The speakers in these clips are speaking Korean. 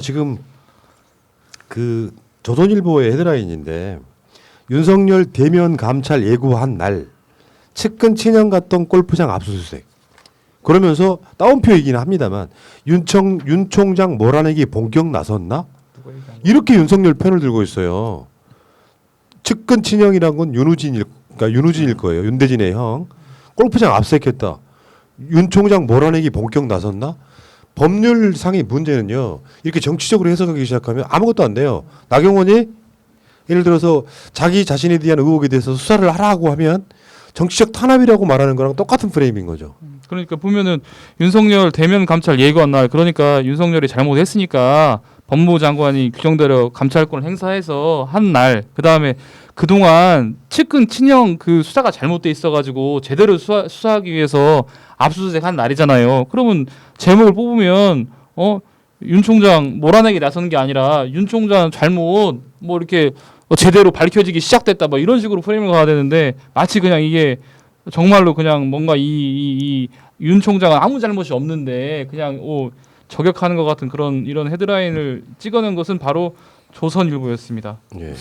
지금 그 조선일보의 헤드라인인데 윤석열 대면 감찰 예고한 날 측근 친형 갔던 골프장 압수수색 그러면서 따옴표이긴 합니다만 윤 총장 몰아내기 본격 나섰나? 이렇게 윤석열 편을 들고 있어요. 측근 친형이란 건 윤우진일 거예요. 윤대진의 형. 골프장 압수했다. 윤 총장 몰아내기 본격 나섰나? 법률상의 문제는요. 이렇게 정치적으로 해석하기 시작하면 아무것도 안 돼요. 나경원이 예를 들어서 자기 자신에 대한 의혹에 대해서 수사를 하라고 하면 정치적 탄압이라고 말하는 거랑 똑같은 프레임인 거죠. 그러니까 보면은 윤석열 대면 감찰 예고한 날, 그러니까 윤석열이 잘못했으니까 법무부 장관이 규정대로 감찰권을 행사해서 한 날, 그 다음에 그동안 측근 친형 그 수사가 잘못돼 있어가지고 제대로 수사하기 위해서 압수수색 한 날이잖아요. 그러면 제목을 뽑으면 윤 총장 몰아내기 나선 게 아니라 윤 총장 잘못 뭐 이렇게 제대로 밝혀지기 시작됐다 뭐 이런 식으로 프레임을 가야 되는데 마치 그냥 이게 정말로 그냥 뭔가 이 윤 총장은 아무 잘못이 없는데 그냥 저격하는 것 같은 그런 이런 헤드라인을 찍어낸 것은 바로 조선일보였습니다. 예.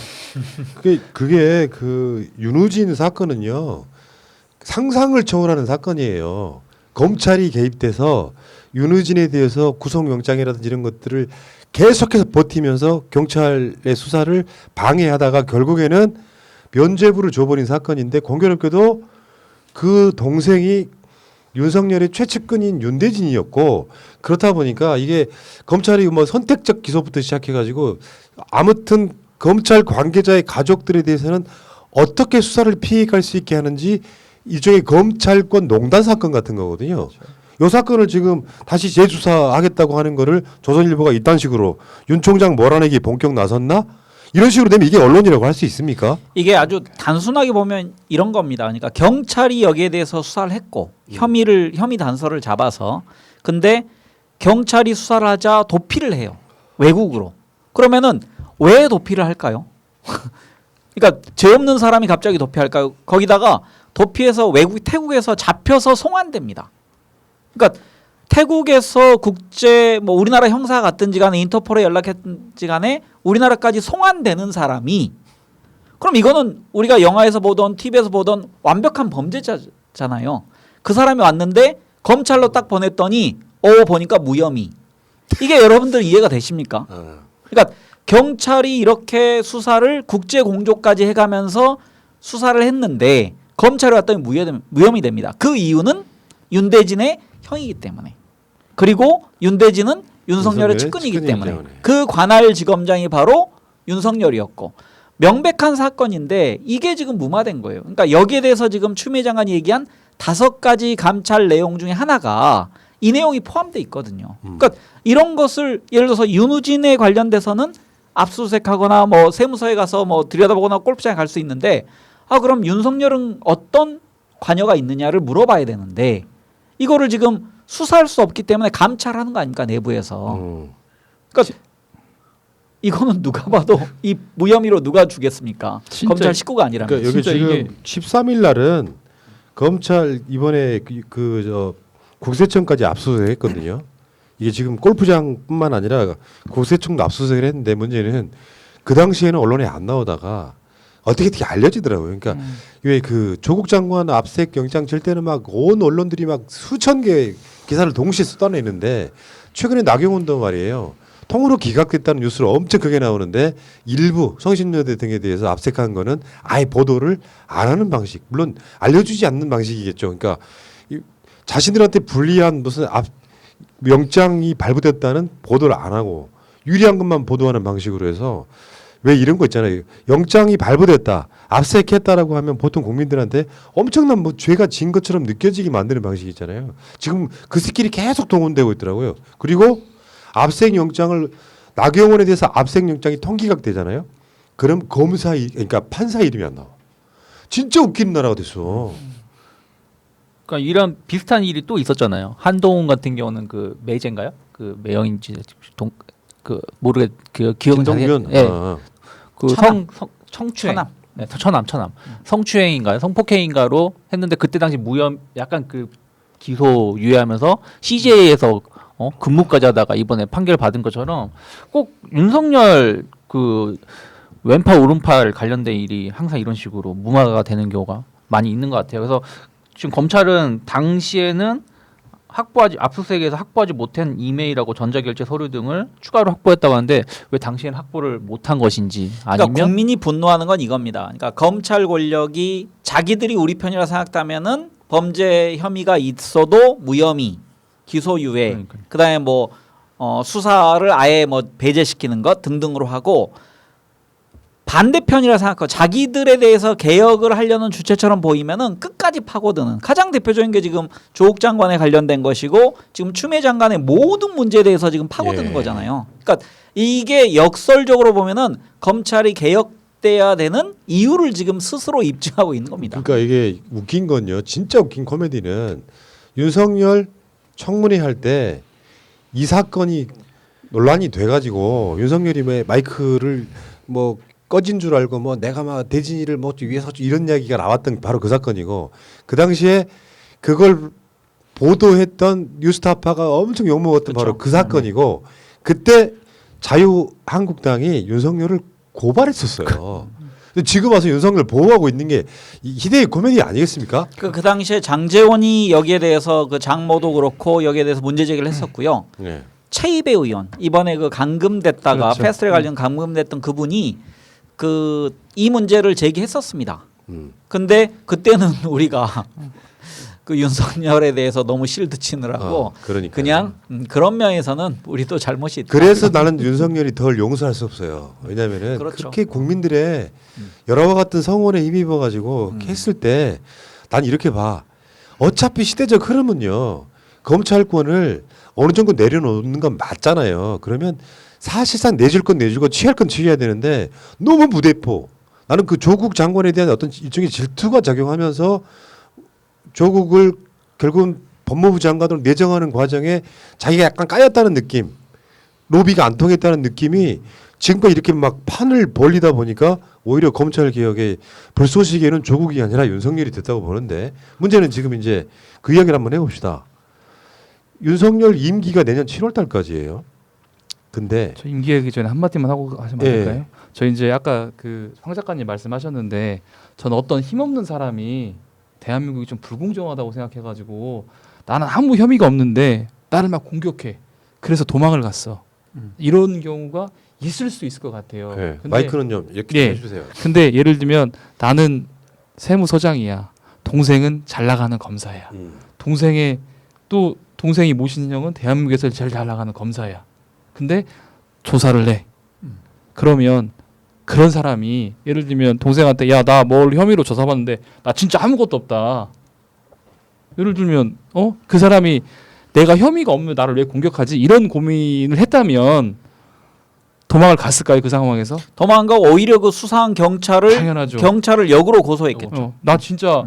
그게 그 윤우진 사건은요 상상을 초월하는 사건이에요. 검찰이 개입돼서 윤우진에 대해서 구속영장이라든지 이런 것들을 계속해서 버티면서 경찰의 수사를 방해하다가 결국에는 면죄부를 줘버린 사건인데 공교롭게도 그 동생이 윤석열의 최측근인 윤대진이었고 그렇다 보니까 이게 검찰이 뭐 선택적 기소부터 시작해가지고 아무튼 검찰 관계자의 가족들에 대해서는 어떻게 수사를 피해갈 수 있게 하는지 일종의 검찰권 농단 사건 같은 거거든요. 그렇죠. 이 사건을 지금 다시 재수사하겠다고 하는 거를 조선일보가 이딴 식으로 윤 총장 몰아내기 본격 나섰나? 이런 식으로 되면 이게 언론이라고 할 수 있습니까? 이게 아주 단순하게 보면 이런 겁니다. 그러니까 경찰이 여기에 대해서 수사를 했고 혐의 단서를 잡아서 근데 경찰이 수사를 하자 도피를 해요. 외국으로. 그러면은 왜 도피를 할까요? 그러니까 죄 없는 사람이 갑자기 도피할까요? 거기다가 도피해서 태국에서 잡혀서 송환됩니다. 그러니까 태국에서 국제 뭐 우리나라 형사 갔든지 간에 인터폴에 연락했든지 간에 우리나라까지 송환되는 사람이 그럼 이거는 우리가 영화에서 보던 TV에서 보던 완벽한 범죄자잖아요. 그 사람이 왔는데 검찰로 딱 보냈더니 보니까 무혐의. 이게 여러분들 이해가 되십니까? 그러니까 경찰이 이렇게 수사를 국제 공조까지 해가면서 수사를 했는데 검찰이 왔더니 무혐의 됩니다. 그 이유는 윤대진의 형이기 때문에. 그리고 윤대진은 윤석열의 측근이기 때문에. 그 관할지검장이 바로 윤석열이었고 명백한 사건인데 이게 지금 무마된 거예요. 그러니까 여기에 대해서 지금 추미애 장관이 얘기한 5가지 감찰 내용 중에 하나가 이 내용이 포함되어 있거든요. 그러니까 이런 것을 예를 들어서 윤우진에 관련돼서는 압수수색하거나 뭐 세무서에 가서 뭐 들여다보거나 골프장에 갈 수 있는데 그럼 윤석열은 어떤 관여가 있느냐를 물어봐야 되는데 이거를 지금 수사할 수 없기 때문에 감찰하는 거 아닙니까 내부에서. 그러니까 이거는 누가 봐도 이 무혐의로 누가 주겠습니까? 검찰 식구가 아니라면. 그러니까 여기 지금 13일 날은 검찰 이번에 저 국세청까지 압수수색했거든요. 이게 지금 골프장뿐만 아니라 국세청도 압수수색을 했는데 문제는 그 당시에는 언론에 안 나오다가 어떻게 알려지더라고요. 그러니까 왜 그 조국 장관 압수수색 영장 칠 때는 막 온 언론들이 막 수천 개 기사를 동시에 쏟아내는데 최근에 나경원도 말이에요. 통으로 기각됐다는 뉴스를 엄청 크게 나오는데 일부 성신여대 등에 대해서 압색한 거는 아예 보도를 안 하는 방식. 물론 알려주지 않는 방식이겠죠. 그러니까 자신들한테 불리한 무슨 영장이 발부됐다는 보도를 안 하고 유리한 것만 보도하는 방식으로 해서 왜 이런 거 있잖아요. 영장이 발부됐다, 압색했다라고 하면 보통 국민들한테 엄청난 뭐 죄가 진 것처럼 느껴지게 만드는 방식이 있잖아요. 지금 그 스킬이 계속 동원되고 있더라고요. 그리고 압색 영장을 나경원에 대해서 압색 영장이 통기각되잖아요. 그럼 그러니까 판사 이름이 안 나와. 진짜 웃기는 나라가 됐어. 그러니까 이런 비슷한 일이 또 있었잖아요. 한동훈 같은 경우는 그 매제인가요? 그 매형인지 모르게 그 기억은 잘 그 성추행. 처남. 성추행인가요? 성폭행인가로 했는데 그때 당시 약간 그 기소 유예하면서 CJ에서 근무까지 하다가 이번에 판결 받은 것처럼 꼭 윤석열 그 왼팔 오른팔 관련된 일이 항상 이런 식으로 무마가 되는 경우가 많이 있는 것 같아요. 그래서 지금 검찰은 당시에는 압수수색에서 확보하지 못한 이메일하고 전자결제 서류 등을 추가로 확보했다고 하는데 왜 당시에는 확보를 못한 것인지 아니면 그러니까 국민이 분노하는 건 이겁니다. 그러니까 검찰 권력이 자기들이 우리 편이라 생각하면은 범죄 혐의가 있어도 무혐의, 기소유예, 그러니까요. 그다음에 뭐 수사를 아예 뭐 배제시키는 것 등등으로 하고 반대편이라 생각하고 자기들에 대해서 개혁을 하려는 주체처럼 보이면은 끝까지 파고드는 가장 대표적인 게 지금 조국 장관에 관련된 것이고 지금 추미애 장관의 모든 문제에 대해서 지금 파고드는 예. 거잖아요. 그러니까 이게 역설적으로 보면은 검찰이 개혁돼야 되는 이유를 지금 스스로 입증하고 있는 겁니다. 그러니까 이게 웃긴 건요. 진짜 웃긴 코미디는 윤석열 청문회 할 때 이 사건이 논란이 돼가지고 윤석열이 왜 마이크를 뭐 꺼진 줄 알고 뭐 내가 막 대진이를 뭐 위해서 이런 이야기가 나왔던 바로 그 사건이고 그 당시에 그걸 보도했던 뉴스타파가 엄청 욕먹었던 바로 그 사건이고 그때 자유한국당이 윤석열을 고발했었어요. 근데 지금 와서 윤석열 보호하고 있는 게 이 희대의 코미디 아니겠습니까? 그 당시에 장제원이 여기에 대해서 그 장모도 그렇고 여기에 대해서 문제 제기를 했었고요. 네. 최이배 의원 이번에 그 감금됐다가 그렇죠. 패스트트랙 관련 감금됐던 그분이 그 이 문제를 제기했었습니다. 근데 그때는 우리가 그 윤석열에 대해서 너무 실드 치느라고 그러니까 그냥 그런 면에서는 우리도 잘못이 있다. 그래서 나는 윤석열이 덜 용서할 수 없어요. 왜냐하면은 그렇죠. 그렇게 국민들의 여러와 같은 성원에 힘입어 가지고 했을 때 난 이렇게 봐. 어차피 시대적 흐름은요. 검찰권을 어느 정도 내려놓는 건 맞잖아요. 그러면 사실상 내줄 건 내주고 취할 건 취해야 되는데 너무 무대포. 나는 그 조국 장관에 대한 어떤 일종의 질투가 작용하면서 조국을 결국은 법무부 장관으로 내정하는 과정에 자기가 약간 까였다는 느낌, 로비가 안 통했다는 느낌이 지금까지 이렇게 막 판을 벌리다 보니까 오히려 검찰 개혁의 불쏘시개는 조국이 아니라 윤석열이 됐다고 보는데 문제는 지금 이제 그 이야기를 한번 해봅시다. 윤석열 임기가 내년 7월 달까지예요. 근데 저 임기하기 전에 한마디만 하고 하시면 안 예. 될까요? 저 이제 아까 그 황 작가님 말씀하셨는데 저는 어떤 힘없는 사람이 대한민국이 좀 불공정하다고 생각해가지고 나는 아무 혐의가 없는데 나를 막 공격해. 그래서 도망을 갔어. 이런 경우가 있을 수 있을 것 같아요. 네, 근데, 마이크는 좀 이렇게 예. 해주세요. 근데 예를 들면 나는 세무서장이야. 동생은 잘 나가는 검사야. 동생이 모시는 형은 대한민국에서 제일 잘 나가는 검사야. 근데 조사를 해. 그러면 그런 사람이 예를 들면 동생한테 야 나 뭘 혐의로 조사받는데 나 진짜 아무것도 없다. 예를 들면 그 사람이 내가 혐의가 없는 나를 왜 공격하지? 이런 고민을 했다면 도망을 갔을까요? 그 상황에서? 도망가고 오히려 그 수사한 당연하죠. 경찰을 역으로 고소했겠죠. 나 진짜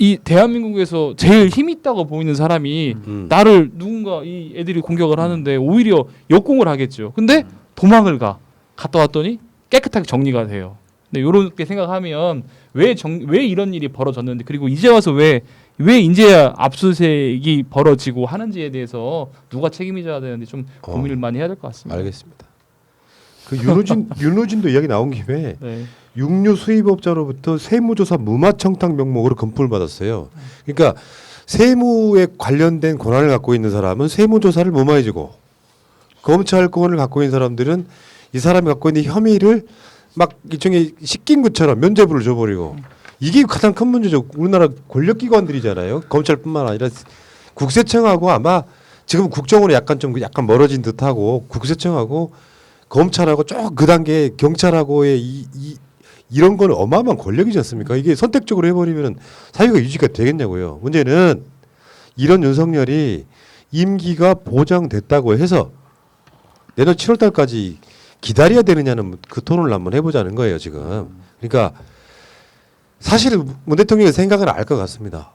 이 대한민국에서 제일 힘 있다고 보이는 사람이 나를 누군가 이 애들이 공격을 하는데 오히려 역공을 하겠죠. 근데 도망을 갔다 왔더니 깨끗하게 정리가 돼요. 근데 이렇게 생각하면 왜 이런 일이 벌어졌는데 그리고 이제 와서 왜 이제야 압수수색이 벌어지고 하는지에 대해서 누가 책임져야 되는데 좀 고민을 많이 해야 될 것 같습니다. 알겠습니다. 그 윤호진도 이야기 나온 김에 네. 육류 수입업자로부터 세무조사 무마청탁 명목으로 금품을 받았어요. 그러니까 세무에 관련된 권한을 갖고 있는 사람은 세무조사를 무마해주고 검찰권을 갖고 있는 사람들은 이 사람이 갖고 있는 혐의를 막 일종의 식긴구처럼 면죄부를 줘버리고 이게 가장 큰 문제죠. 우리나라 권력기관들이잖아요. 검찰뿐만 아니라 국세청하고 아마 지금 국정원이 약간 멀어진 듯하고 국세청하고 검찰하고 쭉 그 단계 경찰하고의 이런 거는 어마어마한 권력이지 않습니까? 이게 선택적으로 해버리면 사회가 유지가 되겠냐고요. 문제는 이런 윤석열이 임기가 보장됐다고 해서 내년 7월 달까지 기다려야 되느냐는 그 토론을 한번 해보자는 거예요, 지금. 그러니까 사실은 문 대통령의 생각은 알 것 같습니다.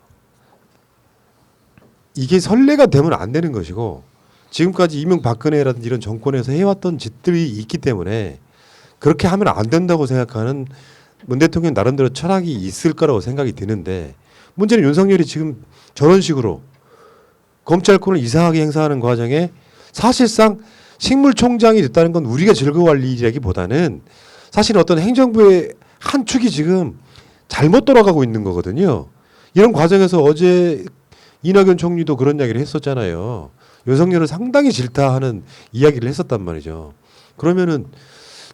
이게 선례가 되면 안 되는 것이고 지금까지 이명박근혜라든지 이런 정권에서 해왔던 짓들이 있기 때문에 그렇게 하면 안 된다고 생각하는 문 대통령 나름대로 철학이 있을 거라고 생각이 드는데 문제는 윤석열이 지금 저런 식으로 검찰권을 이상하게 행사하는 과정에 사실상 식물총장이 됐다는 건 우리가 즐거워할 일이라기보다는 사실 어떤 행정부의 한 축이 지금 잘못 돌아가고 있는 거거든요. 이런 과정에서 어제 이낙연 총리도 그런 이야기를 했었잖아요. 윤석열을 상당히 질타하는 이야기를 했었단 말이죠. 그러면은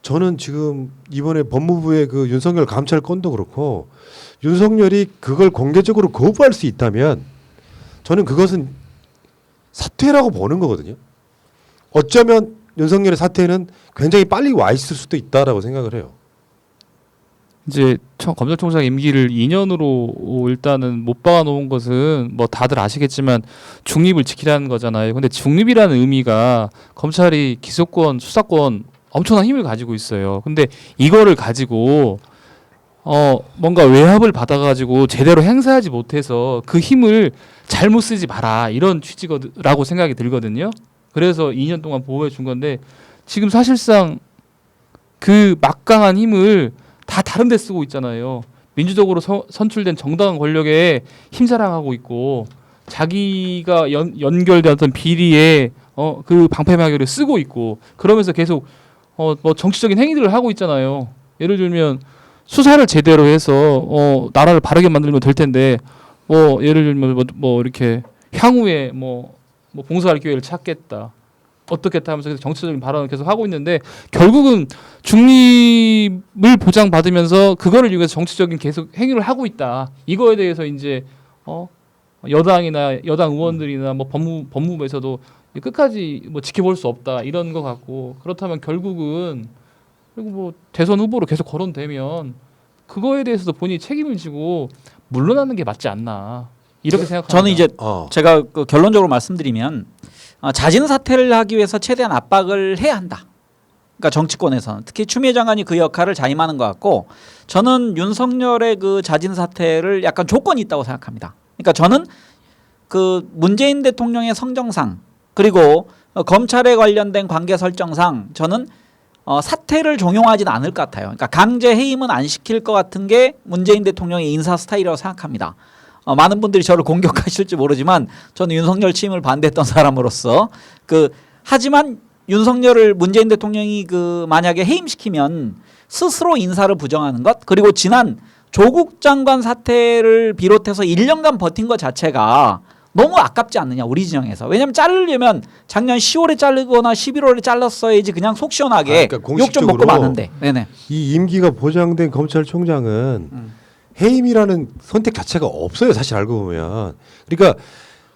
저는 지금 이번에 법무부의 그 윤석열 감찰 건도 그렇고 윤석열이 그걸 공개적으로 거부할 수 있다면 저는 그것은 사퇴라고 보는 거거든요. 어쩌면 윤석열의 사퇴는 굉장히 빨리 와 있을 수도 있다라고 생각을 해요. 이제 검찰총장 임기를 2년으로 일단은 못 박아놓은 것은 뭐 다들 아시겠지만 중립을 지키라는 거잖아요. 근데 중립이라는 의미가 검찰이 기소권, 수사권 엄청난 힘을 가지고 있어요. 근데 이거를 가지고 뭔가 외압을 받아가지고 제대로 행사하지 못해서 그 힘을 잘못 쓰지 마라 이런 취지라고 생각이 들거든요. 그래서 2년 동안 보호해 준 건데 지금 사실상 그 막강한 힘을 다 다른 데 쓰고 있잖아요. 민주적으로 선출된 정당한 권력에 힘자랑하고 있고 자기가 연결된 어떤 비리에 그 방패막이를 쓰고 있고 그러면서 계속 뭐 정치적인 행위들을 하고 있잖아요. 예를 들면 수사를 제대로 해서 나라를 바르게 만들면 될 텐데 뭐 예를 들면 뭐 이렇게 향후에 뭐 봉사할 기회를 찾겠다. 어떻겠다 하면서 계속 정치적인 발언을 계속 하고 있는데 결국은 중립을 보장받으면서 그거를 위해서 정치적인 계속 행위를 하고 있다. 이거에 대해서 이제 여당이나 여당 의원들이나 뭐 법무부에서도 끝까지 뭐 지켜볼 수 없다 이런 거 같고 그렇다면 결국은 그리고 뭐 대선 후보로 계속 거론되면 그거에 대해서도 본인이 책임을 지고 물러나는 게 맞지 않나 이렇게 생각합니다. 저는 이제 제가 그 결론적으로 말씀드리면 자진 사퇴를 하기 위해서 최대한 압박을 해야 한다. 그러니까 정치권에서는 특히 추미애 장관이 그 역할을 자임하는 것 같고 저는 윤석열의 그 자진 사퇴를 약간 조건이 있다고 생각합니다. 그러니까 저는 그 문재인 대통령의 성정상 그리고 검찰에 관련된 관계 설정상 저는 사퇴를 종용하지는 않을 것 같아요. 그러니까 강제 해임은 안 시킬 것 같은 게 문재인 대통령의 인사 스타일이라고 생각합니다. 많은 분들이 저를 공격하실지 모르지만 저는 윤석열 취임을 반대했던 사람으로서 하지만 윤석열을 문재인 대통령이 만약에 해임시키면 스스로 인사를 부정하는 것 그리고 지난 조국 장관 사태를 비롯해서 1년간 버틴 것 자체가 너무 아깝지 않느냐 우리 진영에서. 왜냐하면 자르려면 작년 10월에 자르거나 11월에 잘랐어야지 그냥 속 시원하게 그러니까 욕 좀 먹고 마는데. 네네. 이 임기가 보장된 검찰총장은 해임이라는 선택 자체가 없어요. 사실 알고 보면. 그러니까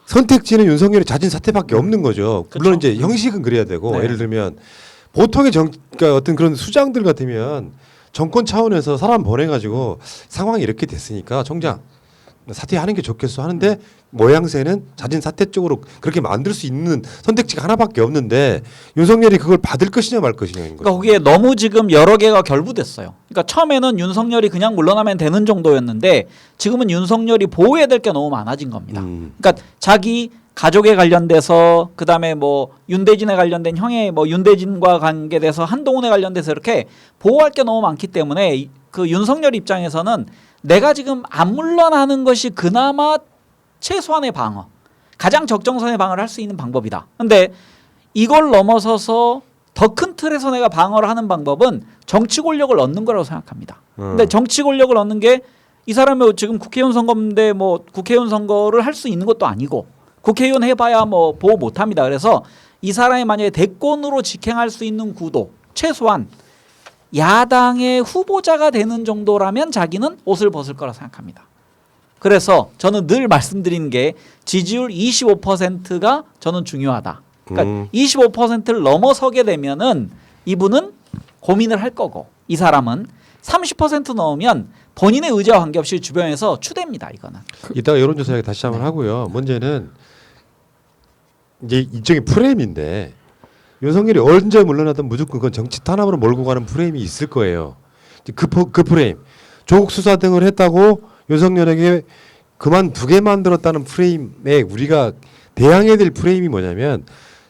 선택지는 윤석열의 자진 사퇴밖에 없는 거죠. 물론 이제 형식은 그래야 되고 네. 예를 들면 보통의 그러니까 어떤 그런 수장들 같으면 정권 차원에서 사람 보내가지고 상황이 이렇게 됐으니까 총장 사퇴하는 게 좋겠어 하는데 모양새는 자진 사퇴 쪽으로 그렇게 만들 수 있는 선택지가 하나밖에 없는데 윤석열이 그걸 받을 것이냐 말 것이냐인 거죠. 그러니까 거기에 너무 지금 여러 개가 결부됐어요. 그러니까 처음에는 윤석열이 그냥 물러나면 되는 정도였는데 지금은 윤석열이 보호해야 될 게 너무 많아진 겁니다. 그러니까 자기 가족에 관련돼서 그다음에 뭐 윤대진에 관련된 형의 뭐 윤대진과 관계돼서 한동훈에 관련돼서 이렇게 보호할 게 너무 많기 때문에 그 윤석열 입장에서는 내가 지금 안 물러나는 것이 그나마 최소한의 방어, 가장 적정선의 방어를 할 수 있는 방법이다. 근데 이걸 넘어서서 더 큰 틀에서 내가 방어를 하는 방법은 정치 권력을 얻는 거라고 생각합니다. 근데 정치 권력을 얻는 게 이 사람이 지금 국회의원 선거인데 뭐 국회의원 선거를 할 수 있는 것도 아니고 국회의원 해봐야 뭐 보호 못합니다. 그래서 이 사람이 만약에 대권으로 직행할 수 있는 구도 최소한 야당의 후보자가 되는 정도라면 자기는 옷을 벗을 거라 생각합니다. 그래서 저는 늘 말씀드린 게 지지율 25%가 저는 중요하다. 그러니까 25%를 넘어서게 되면은 이분은 고민을 할 거고 이 사람은 30% 넘으면 본인의 의지와 관계없이 주변에서 추대입니다. 이거는. 이따가 여론조사 이야기 다시 한번 하고요. 문제는 이제 일종의 프레임인데 윤석열이 언제 물러나든 무조건 그건 정치 탄압으로 몰고 가는 프레임이 있을 거예요. 그 프레임. 조국 수사 등을 했다고 윤석열에게 그만두게 만들었다는 프레임에 우리가 대항해야 될 프레임이 뭐냐면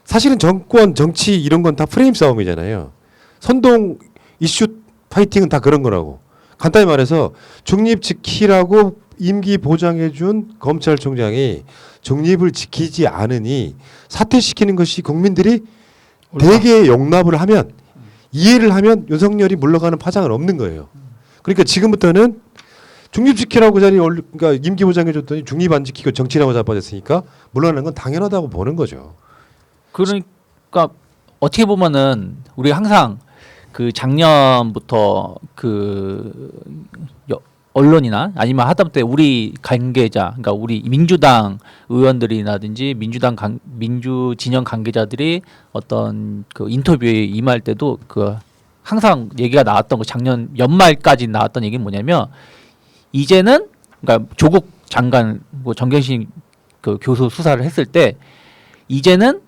사실은 정권, 정치 이런 건 다 프레임 싸움이잖아요. 선동 이슈 파이팅은 다 그런 거라고. 간단히 말해서 중립 지키라고 임기 보장해준 검찰총장이 중립을 지키지 않으니 사퇴시키는 것이 국민들이 대개 용납을 하면 이해를 하면 윤석열이 물러가는 파장은 없는 거예요. 그러니까 지금부터는 중립지키라고 그러니까 임기 보장해줬더니 중립 안 지키고 정치라고 자빠졌으니까 물러나는 건 당연하다고 보는 거죠. 그러니까 어떻게 보면은 우리 항상 그 작년부터 그 언론이나 아니면 하다못해 우리 관계자, 그러니까 우리 민주당 의원들이라든지 민주 진영 관계자들이 어떤 그 인터뷰에 임할 때도 그 항상 얘기가 나왔던 거 작년 연말까지 나왔던 얘기는 뭐냐면 이제는 그러니까 조국 장관 뭐 정경심 그 교수 수사를 했을 때 이제는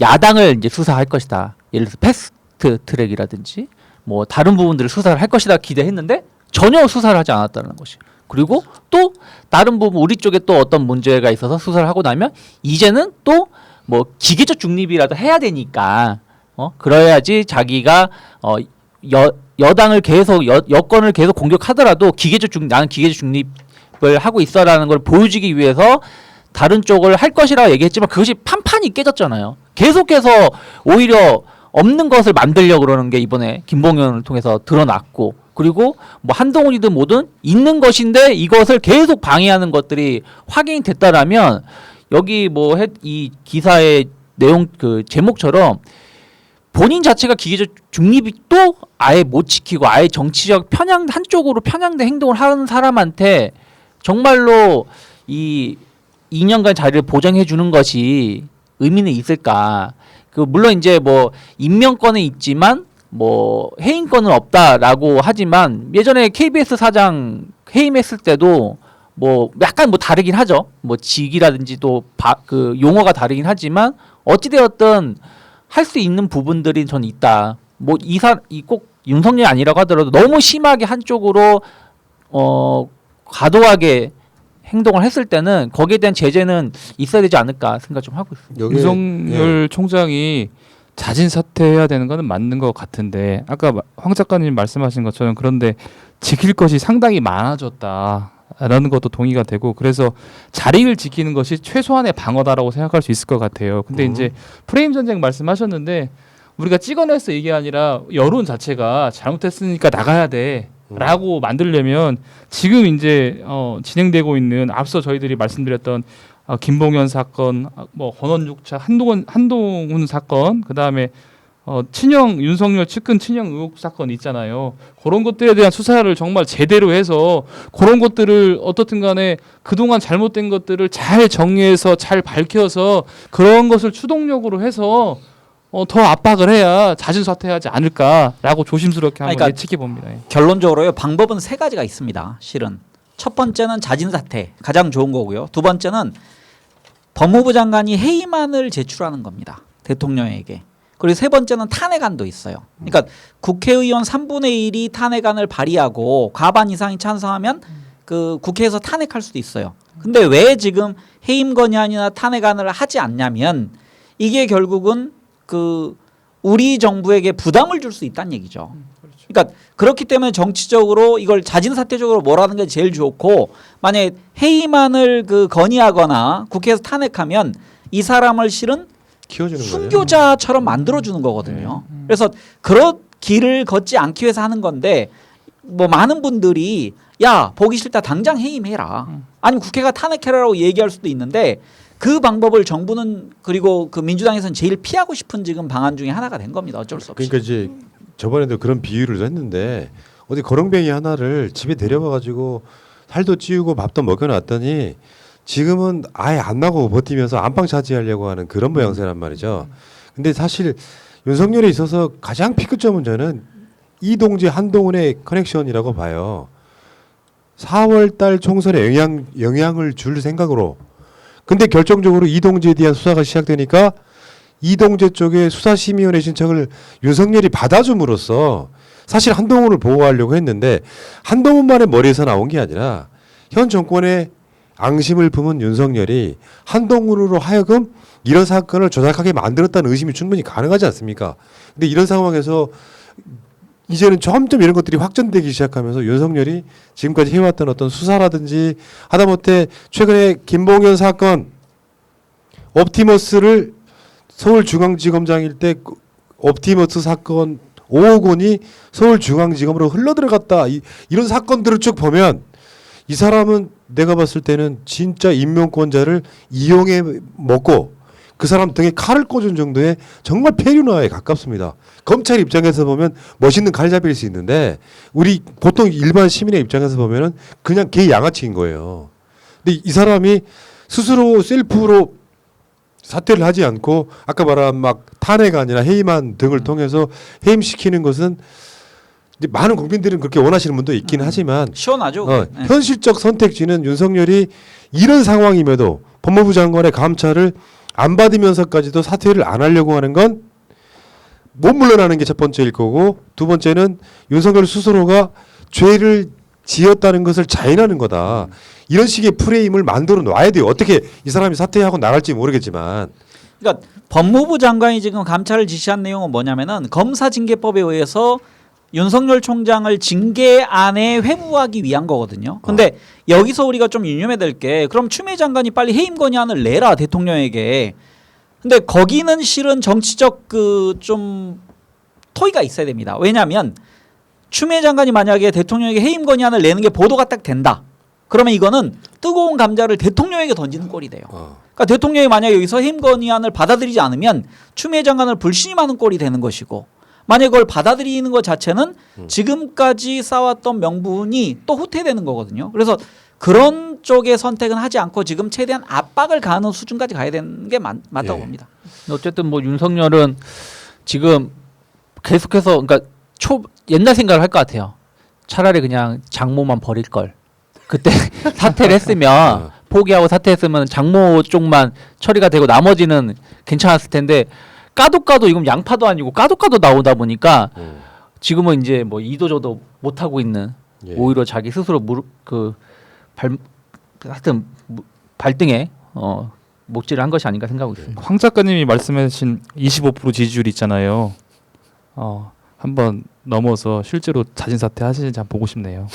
야당을 이제 수사할 것이다. 예를 들어서 패스트 트랙이라든지 뭐 다른 부분들을 수사를 할 것이다 기대했는데 전혀 수사를 하지 않았다는 것이. 그리고 또 다른 부분 우리 쪽에 또 어떤 문제가 있어서 수사를 하고 나면 이제는 또 뭐 기계적 중립이라도 해야 되니까 그래야지 자기가 여당을 계속 여권을 계속 공격하더라도 나는 기계적 중립을 하고 있어라는 걸 보여주기 위해서 다른 쪽을 할 것이라고 얘기했지만 그것이 판판이 깨졌잖아요. 계속해서 오히려 없는 것을 만들려고 그러는 게 이번에 김봉현을 통해서 드러났고 그리고 뭐 한동훈이든 뭐든 있는 것인데 이것을 계속 방해하는 것들이 확인이 됐다라면 여기 뭐 이 기사의 내용 그 제목처럼 본인 자체가 기계적 중립이 또 아예 못 지키고 아예 정치적 한쪽으로 편향된 행동을 하는 사람한테 정말로 이 2년간 자리를 보장해 주는 것이 의미는 있을까? 그 물론 이제 뭐 임명권은 있지만 뭐 해임권은 없다라고 하지만 예전에 KBS 사장 해임했을 때도 뭐 약간 뭐 다르긴 하죠. 뭐 직이라든지 또 그 용어가 다르긴 하지만 어찌 되었든 할 수 있는 부분들이 전 있다. 뭐 꼭 윤석열이 아니라고 하더라도 너무 심하게 한쪽으로 과도하게 행동을 했을 때는 거기에 대한 제재는 있어야 되지 않을까 생각 좀 하고 있습니다. 윤석열 총장이 자진 사퇴해야 되는 거는 맞는 것 같은데 아까 황 작가님 말씀하신 것처럼 그런데 지킬 것이 상당히 많아졌다라는 것도 동의가 되고 그래서 자리를 지키는 것이 최소한의 방어다라고 생각할 수 있을 것 같아요. 근데 이제 프레임 전쟁 말씀하셨는데 우리가 찍어내서 이게 아니라 여론 자체가 잘못했으니까 나가야 돼. 라고 만들려면 지금 이제 진행되고 있는 앞서 저희들이 말씀드렸던 김봉현 사건, 뭐 권원육차 한동훈 사건, 그 다음에 윤석열 측근 친형 의혹 사건 있잖아요. 그런 것들에 대한 수사를 정말 제대로 해서 그런 것들을 어떻든 간에 그동안 잘못된 것들을 잘 정리해서 잘 밝혀서 그런 것을 추동력으로 해서 더 압박을 해야 자진 사퇴하지 않을까라고 조심스럽게 한번 그러니까 예측해 봅니다. 결론적으로요. 방법은 세 가지가 있습니다. 실은 첫 번째는 자진 사퇴 가장 좋은 거고요. 두 번째는 법무부 장관이 해임안을 제출하는 겁니다. 대통령에게. 그리고 세 번째는 탄핵안도 있어요. 그러니까 국회의원 3분의 1이 탄핵안을 발의하고 과반 이상이 찬성하면 그 국회에서 탄핵할 수도 있어요. 근데 왜 지금 해임 건의안이나 탄핵안을 하지 않냐면 이게 결국은 그 우리 정부에게 부담을 줄 수 있다는 얘기죠. 그러니까 그렇기 때문에 정치적으로 이걸 자진 사퇴적으로 뭐라는 게 제일 좋고 만약에 해임안을 그 건의하거나 국회에서 탄핵하면 이 사람을 실은 키워주는 거예요. 순교자처럼 만들어주는 거거든요. 그래서 그런 길을 걷지 않기 위해서 하는 건데 뭐 많은 분들이 야 보기 싫다 당장 해임해라 아니면 국회가 탄핵해라라고 얘기할 수도 있는데 그 방법을 정부는 그리고 그 민주당에서는 제일 피하고 싶은 지금 방안 중에 하나가 된 겁니다. 어쩔 수 없이. 그러니까 이제 저번에도 그런 비유를 했는데 어디 거렁뱅이 하나를 집에 데려와 가지고 살도 찌우고 밥도 먹여놨더니 지금은 아예 안 나고 버티면서 안방 차지하려고 하는 그런 모양새란 말이죠. 근데 사실 윤석열에 있어서 가장 피크점은 저는 이동재 한동훈의 커넥션이라고 봐요. 4월 달 총선에 영향을 줄 생각으로. 근데 결정적으로 이동재에 대한 수사가 시작되니까 이동재 쪽에 수사심의원회 신청을 윤석열이 받아줌으로써 사실 한동훈을 보호하려고 했는데 한동훈만의 머리에서 나온 게 아니라 현 정권의 앙심을 품은 윤석열이 한동훈으로 하여금 이런 사건을 조작하게 만들었다는 의심이 충분히 가능하지 않습니까? 근데 이런 상황에서 이제는 점점 이런 것들이 확전되기 시작하면서 윤석열이 지금까지 해왔던 어떤 수사라든지 하다못해 최근에 김봉현 사건 옵티머스를 서울중앙지검장일 때 옵티머스 사건 5억 원이 서울중앙지검으로 흘러들어갔다 이런 사건들을 쭉 보면 이 사람은 내가 봤을 때는 진짜 임명권자를 이용해 먹고 그 사람 등에 칼을 꽂은 정도의 정말 폐륜화에 가깝습니다. 검찰 입장에서 보면 멋있는 칼잡이일 수 있는데 우리 보통 일반 시민의 입장에서 보면은 그냥 개 양아치인 거예요. 근데 이 사람이 스스로 셀프로 사퇴를 하지 않고 아까 말한 막 탄핵 아니라 해임안 등을 통해서 해임시키는 것은 이제 많은 국민들은 그렇게 원하시는 분도 있긴 하지만 시원하죠. 네. 현실적 선택지는 윤석열이 이런 상황임에도 법무부 장관의 감찰을 안 받으면서까지도 사퇴를 안 하려고 하는 건 못 물러나는 게 첫 번째일 거고 두 번째는 윤석열 스스로가 죄를 지었다는 것을 자인하는 거다. 이런 식의 프레임을 만들어 놔야 돼요. 어떻게 이 사람이 사퇴하고 나갈지 모르겠지만. 그러니까 법무부 장관이 지금 감찰을 지시한 내용은 뭐냐면은 검사징계법에 의해서 윤석열 총장을 징계안에 회부하기 위한 거거든요. 근데 여기서 우리가 좀 유념해야 될 게 그럼 추미애 장관이 빨리 해임 건의안을 내라 대통령에게. 근데 거기는 실은 정치적 그 좀 토의가 있어야 됩니다. 왜냐하면 추미애 장관이 만약에 대통령에게 해임 건의안을 내는 게 보도가 딱 된다. 그러면 이거는 뜨거운 감자를 대통령에게 던지는 꼴이 돼요. 그러니까 대통령이 만약에 여기서 해임 건의안을 받아들이지 않으면 추미애 장관을 불신임하는 꼴이 되는 것이고 만약에 그걸 받아들이는 것 자체는 지금까지 쌓았던 명분이 또 후퇴되는 거거든요. 그래서 그런 쪽의 선택은 하지 않고 지금 최대한 압박을 가하는 수준까지 가야 되는 게 맞다고 봅니다. 어쨌든 뭐 윤석열은 지금 계속해서 그러니까 옛날 생각을 할 것 같아요. 차라리 그냥 장모만 버릴 걸. 그때 사퇴를 했으면 포기하고 사퇴했으면 장모 쪽만 처리가 되고 나머지는 괜찮았을 텐데 까도 이건 양파도 아니고 까도 나오다 보니까 지금은 이제 뭐 이도저도 못 하고 있는 오히려 자기 스스로 하여튼 발등에 목질을 한 것이 아닌가 생각하고 있습니다. 황 작가님이 말씀하신 25% 지지율 있잖아요. 한번 넘어서 실제로 자진 사퇴하시는지 한번 보고 싶네요.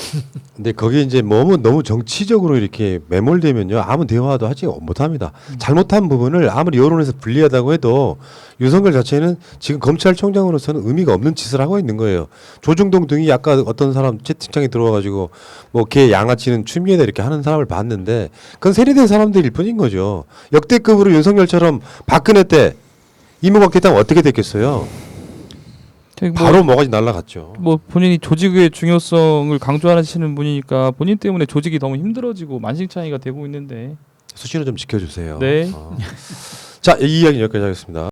근데 거기 이제 너무 정치적으로 이렇게 매몰되면요 아무 대화도 하지 못합니다. 잘못한 부분을 아무리 여론에서 불리하다고 해도 윤석열 자체는 지금 검찰총장으로서는 의미가 없는 짓을 하고 있는 거예요. 조중동 등이 아까 어떤 사람 채팅창에 들어와가지고 뭐 걔 양아치는 추미애다 이렇게 하는 사람을 봤는데 그건 세뇌된 사람들일 뿐인 거죠. 역대급으로 윤석열처럼 박근혜 때 이명박 대통령 어떻게 됐겠어요? 바로 뭐가지 날라갔죠. 뭐 본인이 조직의 중요성을 강조하시는 분이니까 본인 때문에 조직이 너무 힘들어지고 만신창이가 되고 있는데 수신을 좀 지켜주세요. 네. 자, 이 이야기 여기까지 하겠습니다.